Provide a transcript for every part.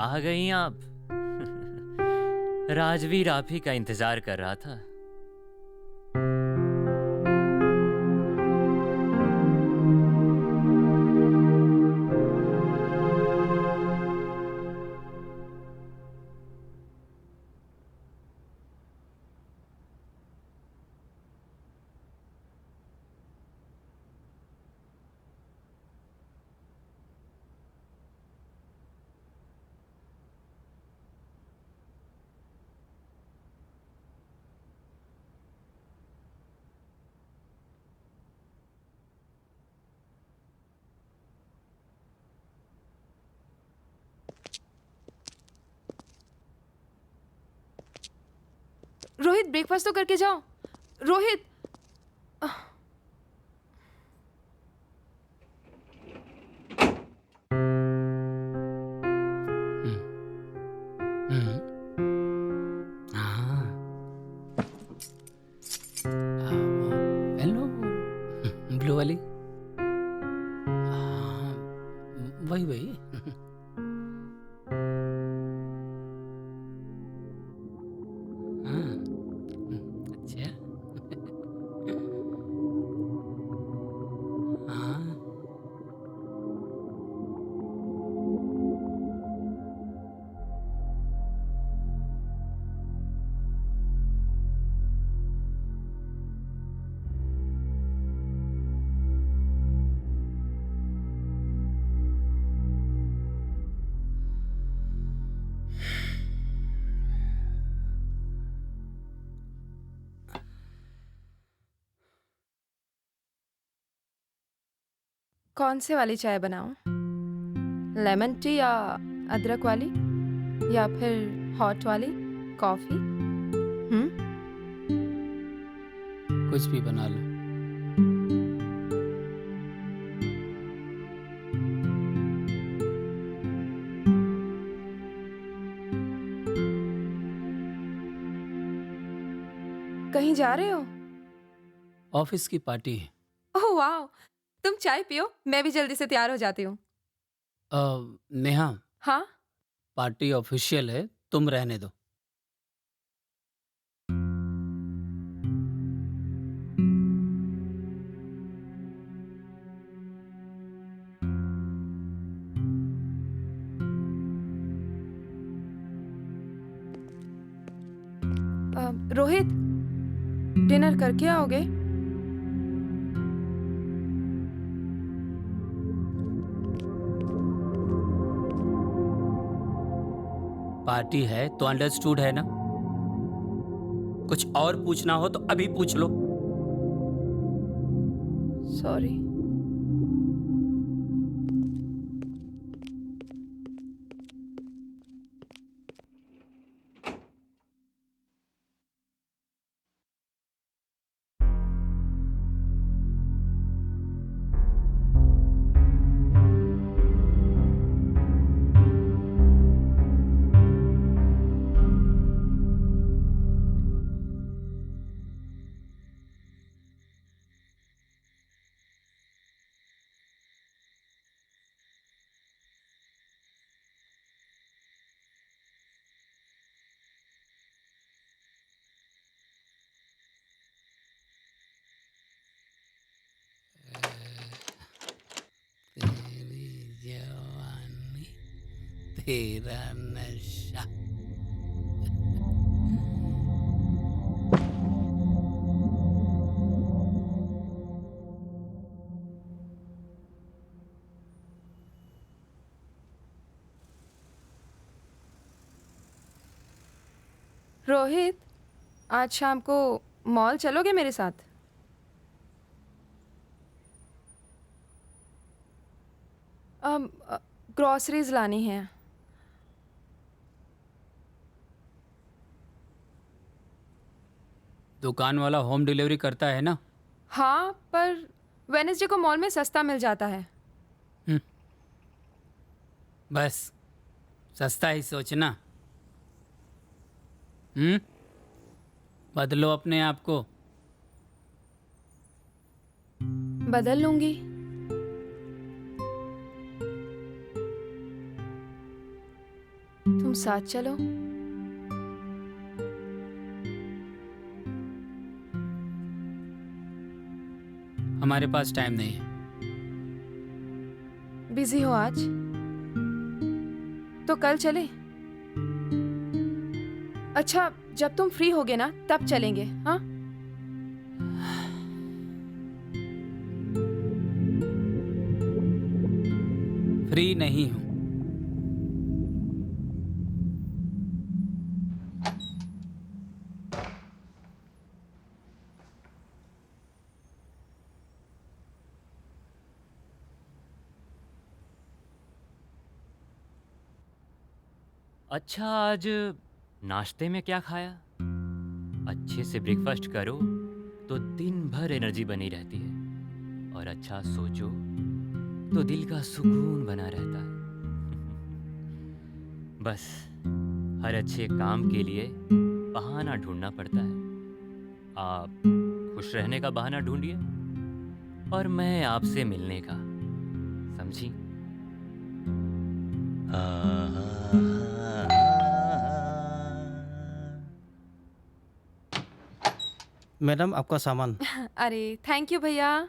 आ गई आप। राजवीर आप ही का इंतजार कर रहा था। रोहित, ब्रेकफास्ट तो करके जाओ। रोहित। हम्म, हम्म, हाँ, वो पहन लो ब्लू वाली। हाँ, वही वही। हाँ, अच्छा। हाँ, कौन से वाली चाय बनाऊं? लेमन टी या अदरक वाली, या फिर हॉट वाली कॉफी? कुछ भी बना लो। कहीं जा रहे हो? ऑफिस की पार्टी है। ओह वाह, तुम चाय पियो, मैं भी जल्दी से तैयार हो जाती हूँ। नेहा, हाँ। पार्टी ऑफिशियल है, तुम रहने दो। रोहित, डिनर करके आओगे? पार्टी है तो अंडरस्टूड है ना? कुछ और पूछना हो तो अभी पूछ लो। सॉरी। तेरी जवानी, तेरा नशा। रोहित, आज शाम को मॉल चलोगे मेरे साथ? ग्रॉसरीज लानी है। दुकान वाला होम डिलीवरी करता है ना? हाँ, पर वेनेसडे को मॉल में सस्ता मिल जाता है। हम्म, बस सस्ता ही सोचना। बदलो अपने आप को। बदल लूंगी। साथ चलो। हमारे पास टाइम नहीं है। बिजी हो आज? तो कल चले? अच्छा, जब तुम फ्री होगे ना तब चलेंगे, हाँ? फ्री नहीं हूँ। अच्छा, आज नाश्ते में क्या खाया? अच्छे से ब्रेकफास्ट करो तो दिन भर एनर्जी बनी रहती है, और अच्छा सोचो तो दिल का सुकून बना रहता है। बस हर अच्छे काम के लिए बहाना ढूंढना पड़ता है। आप खुश रहने का बहाना ढूंढिए और मैं आपसे मिलने का, समझी? मैडम आपका सामान। अरे थैंक यू भैया।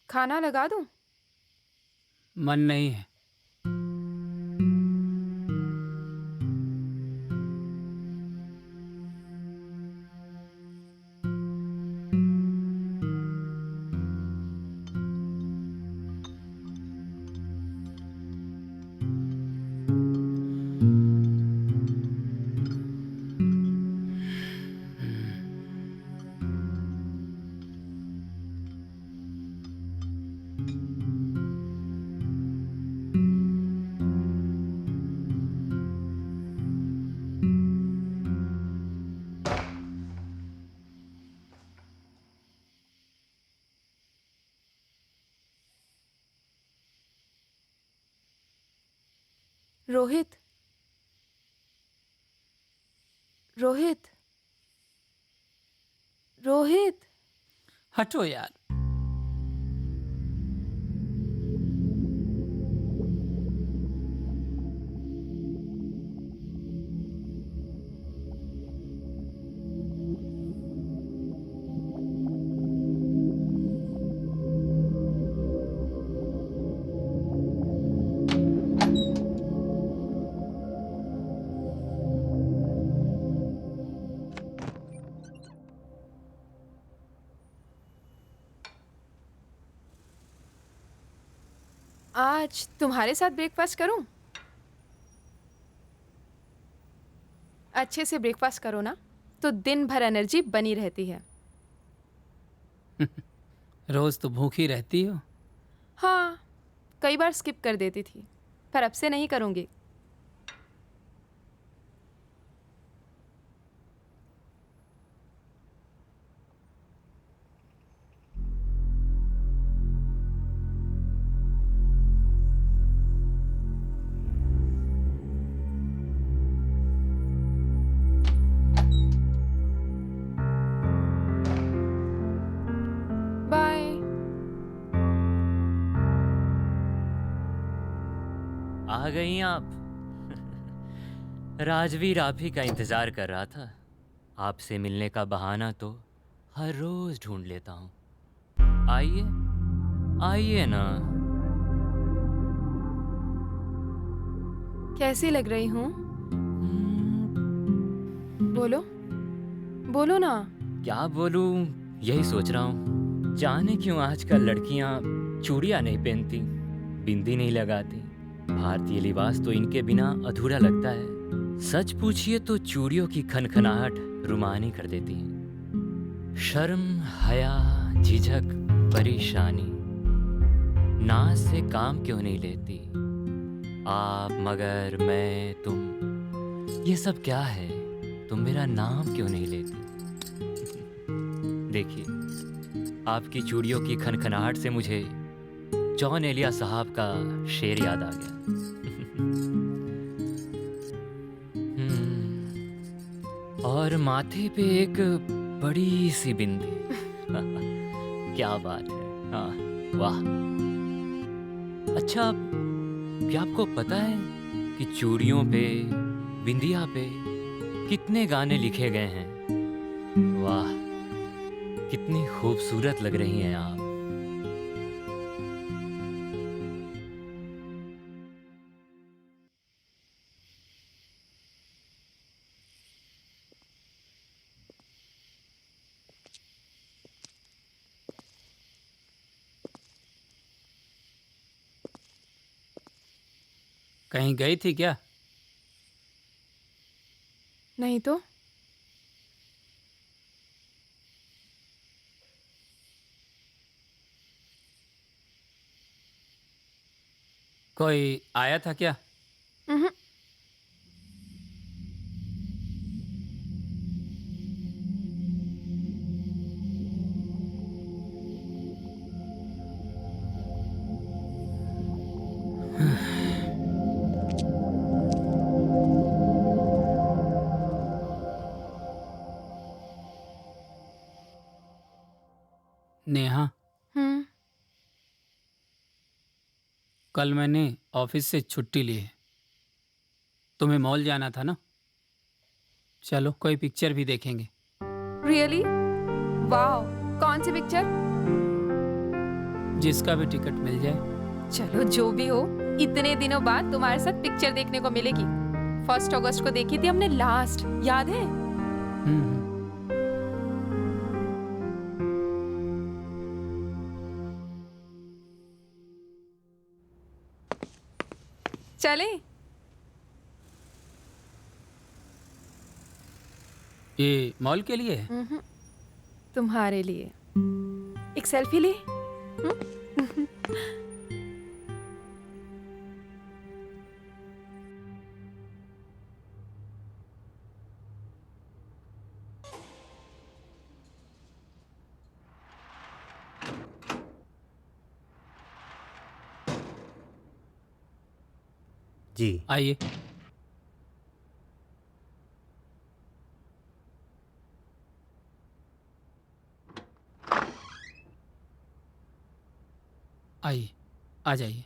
खाना लगा दूं? मन नहीं है। रोहित, रोहित, रोहित। हटो यार। आज तुम्हारे साथ ब्रेकफास्ट करूं? अच्छे से ब्रेकफास्ट करो ना तो दिन भर एनर्जी बनी रहती है। रोज तो भूखी रहती हो। हाँ, कई बार स्किप कर देती थी, पर अब से नहीं करूंगी। बाय। आ गई आप। राजवीर आप ही का इंतजार कर रहा था। आपसे मिलने का बहाना तो हर रोज ढूंढ लेता हूँ। आइए, आइए ना। कैसी लग रही हूँ? हम्म, बोलो, बोलो ना। क्या बोलूं, यही सोच रहा हूँ। जाने क्यों आजकल लड़कियां चूड़ियां नहीं पहनती, बिंदी नहीं लगाती। भारतीय लिबास तो इनके बिना अधूरा लगता है। सच पूछिए तो चूड़ियों की खनखनाहट रुमानी कर देती है। शर्म, हया, झिझक, परेशानी, नाज से काम क्यों नहीं लेती आप, मगर मैं, तुम, ये सब क्या है? तुम मेरा नाम क्यों नहीं लेती? देखिए, आपकी चूड़ियों की खनखनाहट से मुझे जॉन एलिया साहब का शेर याद आ गया। और माथे पे एक बड़ी सी बिंदी। क्या बात है। हाँ, वाह। अच्छा, क्या आपको पता है कि चूड़ियों पे, बिंदिया पे कितने गाने लिखे गए हैं? वाह, कितनी खूबसूरत लग रही हैं आप। कहीं गई थी क्या? नहीं तो। कोई आया था क्या? उहुँ, नेहा, हम्म, कल मैंने ऑफिस से छुट्टी ली है। तुम्हें मॉल जाना था ना? चलो कोई पिक्चर भी देखेंगे। रियली? वाओ, कौन सी पिक्चर? जिसका भी टिकट मिल जाए। चलो जो भी हो, इतने दिनों बाद तुम्हारे साथ पिक्चर देखने को मिलेगी। 1 अगस्त को देखी थी हमने लास्ट, याद है? हम्म। चले? ये मॉल के लिए है? उहुँ, तुम्हारे लिए। एक सेल्फी ले। जी। आइए। आइए, आ जाइए।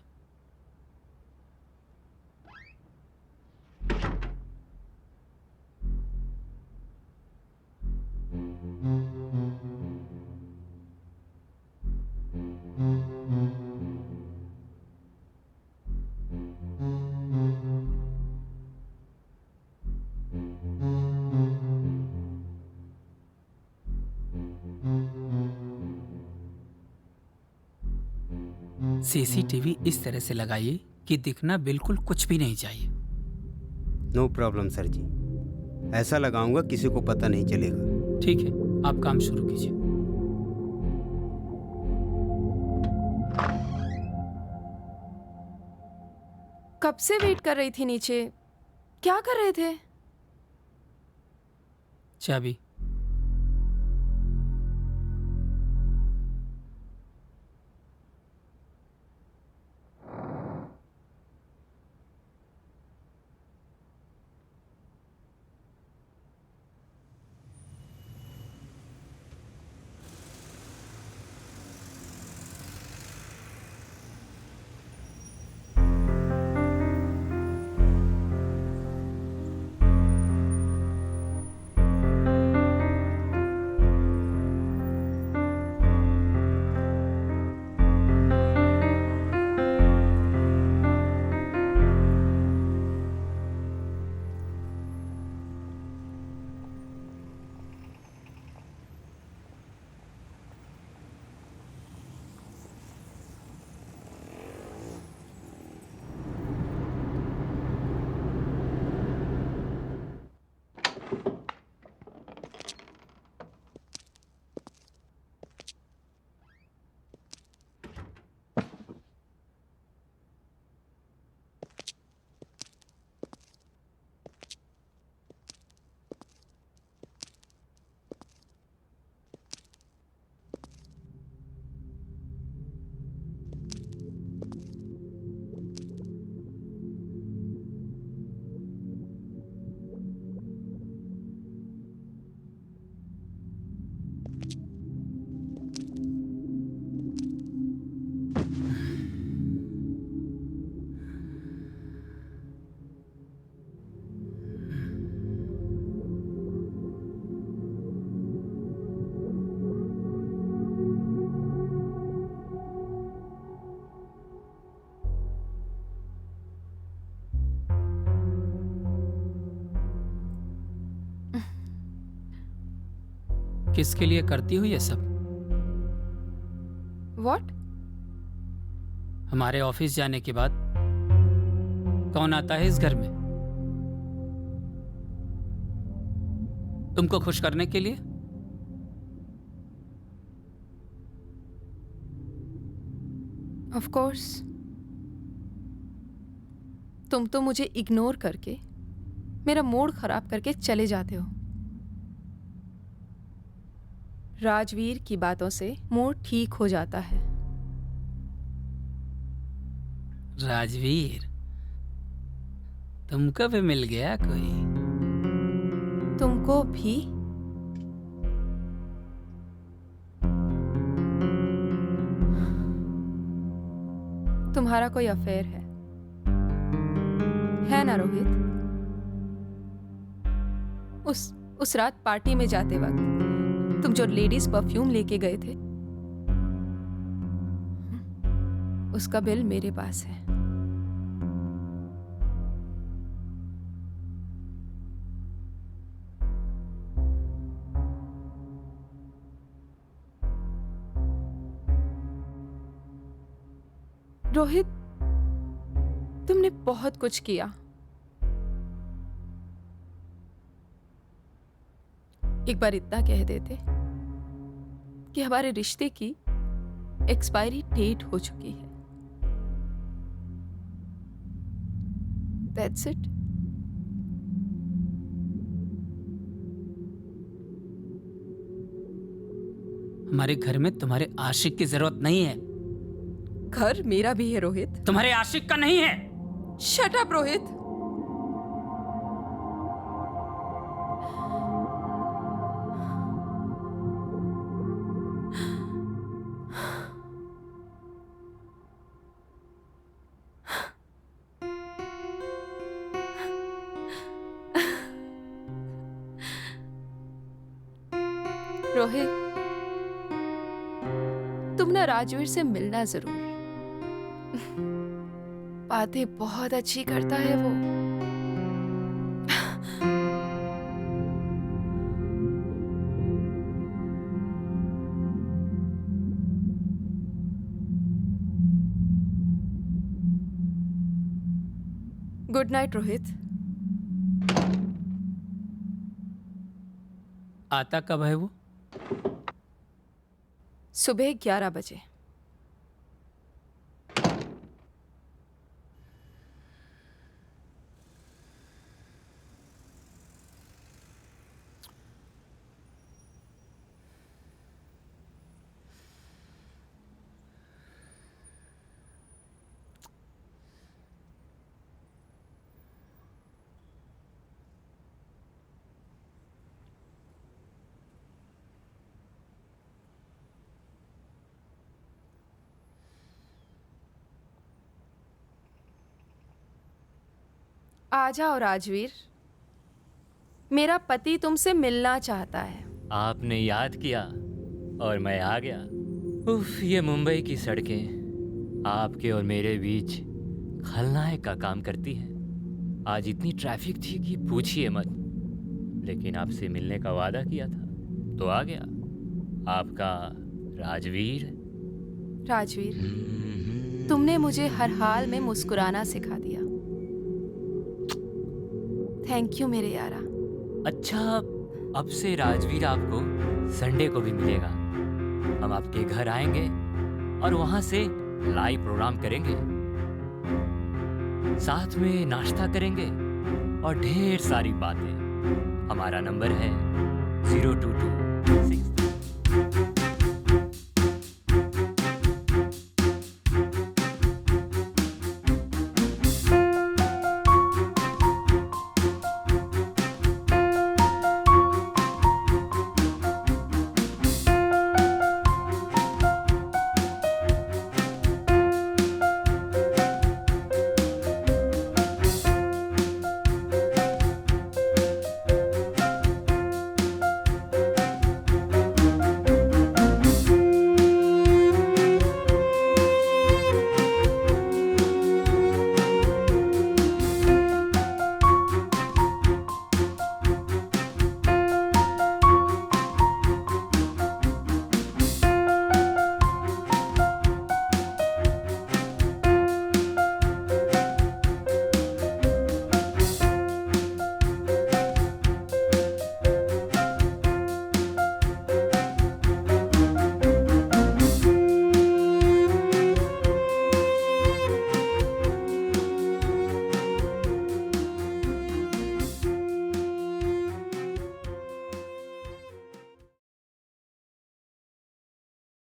सीसीटीवी इस तरह से लगाइए कि दिखना बिल्कुल कुछ भी नहीं चाहिए। नो प्रॉब्लम सर जी, ऐसा लगाऊंगा किसी को पता नहीं चलेगा। ठीक है, आप काम शुरू कीजिए। कब से वेट कर रही थी नीचे। क्या कर रहे थे? चाबी। किसके लिए करती हो ये सब? व्हाट? हमारे ऑफिस जाने के बाद कौन आता है इस घर में? तुमको खुश करने के लिए? Of course. तुम तो मुझे इग्नोर करके मेरा मूड खराब करके चले जाते हो। राजवीर की बातों से मूड ठीक हो जाता है। राजवीर? तुमको भी मिल गया कोई? तुमको भी? तुम्हारा कोई अफेयर है ना रोहित? उस रात पार्टी में जाते वक्त तुम जो लेडीज परफ्यूम लेके गए थे, उसका बिल मेरे पास है। रोहित, तुमने बहुत कुछ किया। एक बार इतना कह देते कि हमारे रिश्ते की एक्सपायरी डेट हो चुकी है। That's it. हमारे घर में तुम्हारे आशिक की जरूरत नहीं है। घर मेरा भी है रोहित। तुम्हारे आशिक का नहीं है। Shut up Rohit. रोहित, तुम ना राजवीर से मिलना जरूर। बातें बहुत अच्छी करता है वो। Good night Rohit. आता कब है वो? सुबह 11 बजे। आ जाओ राजवीर, मेरा पति तुमसे मिलना चाहता है। आपने याद किया और मैं आ गया। उफ, ये मुंबई की सड़कें आपके और मेरे बीच खलनायक का काम करती हैं। आज इतनी ट्रैफिक थी कि पूछिए मत, लेकिन आपसे मिलने का वादा किया था तो आ गया। आपका राजवीर। राजवीर, तुमने मुझे हर हाल में मुस्कुराना सिखा दिया। थैंक यू मेरे यारा। अच्छा, अब से राजवीर आपको संडे को भी मिलेगा। हम आपके घर आएंगे और वहां से लाइव प्रोग्राम करेंगे, साथ में नाश्ता करेंगे और ढेर सारी बातें। हमारा नंबर है 022